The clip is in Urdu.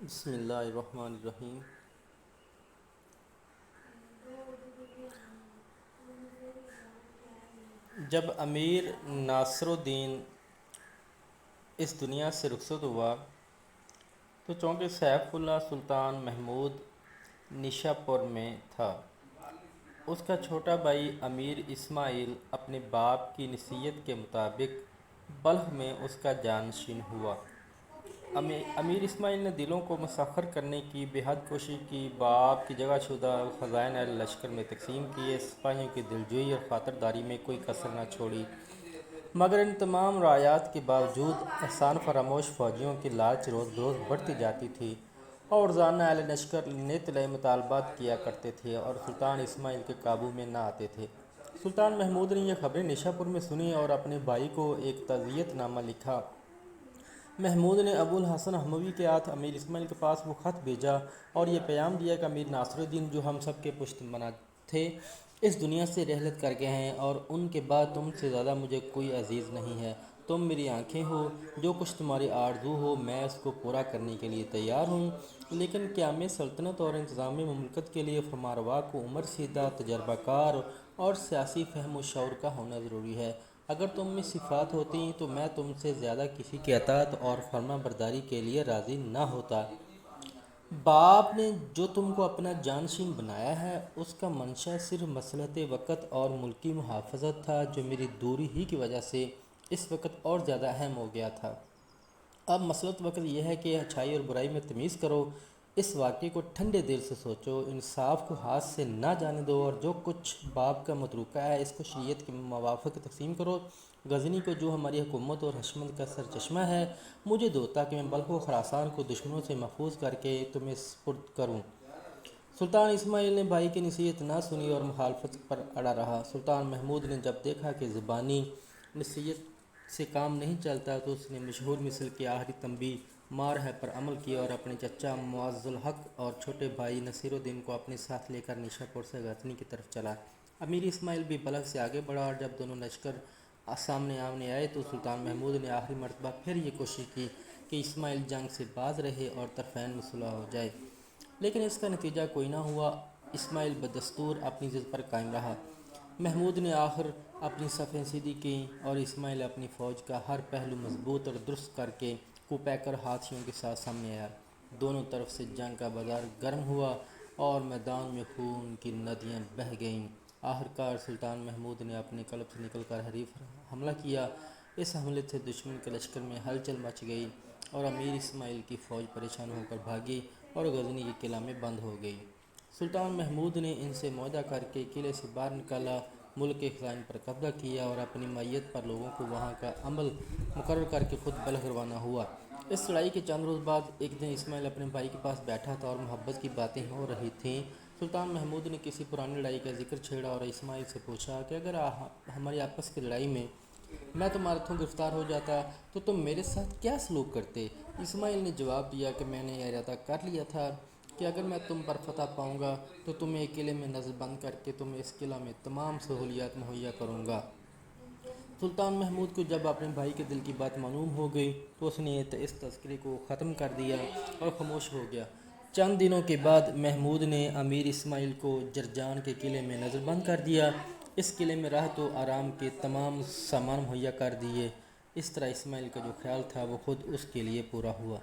بسم اللہ الرحمن الرحیم۔ جب امیر ناصر الدین اس دنیا سے رخصت ہوا تو چونکہ سیف اللہ سلطان محمود نیشا پور میں تھا۔ اس کا چھوٹا بھائی امیر اسماعیل اپنے باپ کی نصیحت کے مطابق بلخ میں اس کا جانشین ہوا۔ امیر اسماعیل نے دلوں کو مسخر کرنے کی بے حد کوشش کی، باپ کی جگہ شدہ خزائن اہل لشکر میں تقسیم کیے، سپاہیوں کی دلجوئی اور خاطرداری میں کوئی کسر نہ چھوڑی، مگر ان تمام رعایات کے باوجود احسان فراموش فوجیوں کی لالچ روز بروز بڑھتی جاتی تھی اور روزانہ اہل لشکر نت نئے مطالبات کیا کرتے تھے اور سلطان اسماعیل کے قابو میں نہ آتے تھے۔ سلطان محمود نے یہ خبریں نیشا پور میں سنیں اور اپنے بھائی کو ایک تعزیت نامہ لکھا۔ محمود نے ابو الحسن حموی کے ہاتھ امیر اسماعیل کے پاس وہ خط بھیجا اور یہ پیام دیا کہ امیر ناصر الدین جو ہم سب کے پشت بنا تھے اس دنیا سے رحلت کر گئے ہیں اور ان کے بعد تم سے زیادہ مجھے کوئی عزیز نہیں ہے۔ تم میری آنکھیں ہو، جو کچھ تمہاری آرزو ہو میں اس کو پورا کرنے کے لیے تیار ہوں، لیکن قیام سلطنت اور انتظام مملکت کے لیے فرمانروا کو عمر سیدھا، تجربہ کار اور سیاسی فہم و شعور کا ہونا ضروری ہے۔ اگر تم میں صفات ہوتی تو میں تم سے زیادہ کسی کی اطاعت اور فرما برداری کے لیے راضی نہ ہوتا۔ باپ نے جو تم کو اپنا جانشین بنایا ہے اس کا منشا صرف مصلحت وقت اور ملکی محافظت تھا، جو میری دوری ہی کی وجہ سے اس وقت اور زیادہ اہم ہو گیا تھا۔ اب مصلحت وقت یہ ہے کہ اچھائی اور برائی میں تمیز کرو، اس واقعے کو ٹھنڈے دل سے سوچو، انصاف کو ہاتھ سے نہ جانے دو اور جو کچھ باپ کا متروکہ ہے اس کو شریعت کے موافق تقسیم کرو۔ غزنی کو جو ہماری حکومت اور حشمت کا سرچشمہ ہے مجھے دو تاکہ میں بلخ و خراسان کو دشمنوں سے محفوظ کر کے تمہیں سپرد کروں۔ سلطان اسماعیل نے بھائی کی نصیحت نہ سنی اور مخالفت پر اڑا رہا۔ سلطان محمود نے جب دیکھا کہ زبانی نصیحت سے کام نہیں چلتا تو اس نے مشہور مثل کی آخری تنبیہ مار ہے پر عمل کیا اور اپنے چچا معز الحق اور چھوٹے بھائی نصیر الدین کو اپنے ساتھ لے کر نیشا پور سے غزنی کی طرف چلا۔ امیر اسماعیل بھی بلخ سے آگے بڑھا اور جب دونوں لشکر سامنے آمنے آئے تو سلطان محمود نے آخری مرتبہ پھر یہ کوشش کی کہ اسماعیل جنگ سے باز رہے اور طرفین میں صلح ہو جائے، لیکن اس کا نتیجہ کوئی نہ ہوا۔ اسماعیل بدستور اپنی ضد پر قائم رہا۔ محمود نے آخر اپنی صفیں سیدھی کیں اور اسماعیل اپنی فوج کا ہر پہلو مضبوط اور درست کر کے کوپیکر ہاتھیوں کے ساتھ سامنے آیا۔ دونوں طرف سے جنگ کا بازار گرم ہوا اور میدان میں خون کی ندیاں بہہ گئیں۔ آخرکار سلطان محمود نے اپنے کلب سے نکل کر حریف حملہ کیا۔ اس حملے سے دشمن کے لشکر میں ہلچل مچ گئی اور امیر اسماعیل کی فوج پریشان ہو کر بھاگی اور غزنی کے قلعہ میں بند ہو گئی۔ سلطان محمود نے ان سے معاہدہ کر کے قلعے سے باہر نکالا، ملک کے خزائن پر قبضہ کیا اور اپنی معیت پر لوگوں کو وہاں کا عمل مقرر کر کے خود بلخ روانہ ہوا۔ اس لڑائی کے چند روز بعد ایک دن اسماعیل اپنے بھائی کے پاس بیٹھا تھا اور محبت کی باتیں ہو رہی تھیں۔ سلطان محمود نے کسی پرانی لڑائی کا ذکر چھیڑا اور اسماعیل سے پوچھا کہ اگر ہماری آپس کی لڑائی میں میں تمہارے ہاتھوں گرفتار ہو جاتا تو تم میرے ساتھ کیا سلوک کرتے؟ اسماعیل نے جواب دیا کہ میں نے یہ ارادہ کر لیا تھا کہ اگر میں تم پر فتح پاؤں گا تو تمہیں ایک قلعے میں نزل بند کر کے تمہیں اس قلعہ میں تمام سہولیات مہیا کروں گا۔ سلطان محمود کو جب اپنے بھائی کے دل کی بات معلوم ہو گئی تو اس نے اس تذکرے کو ختم کر دیا اور خاموش ہو گیا۔ چند دنوں کے بعد محمود نے امیر اسماعیل کو جرجان کے قلعے میں نزل بند کر دیا۔ اس قلعے میں راحت و آرام کے تمام سامان مہیا کر دیے۔ اس طرح اسماعیل کا جو خیال تھا وہ خود اس کے لیے پورا ہوا۔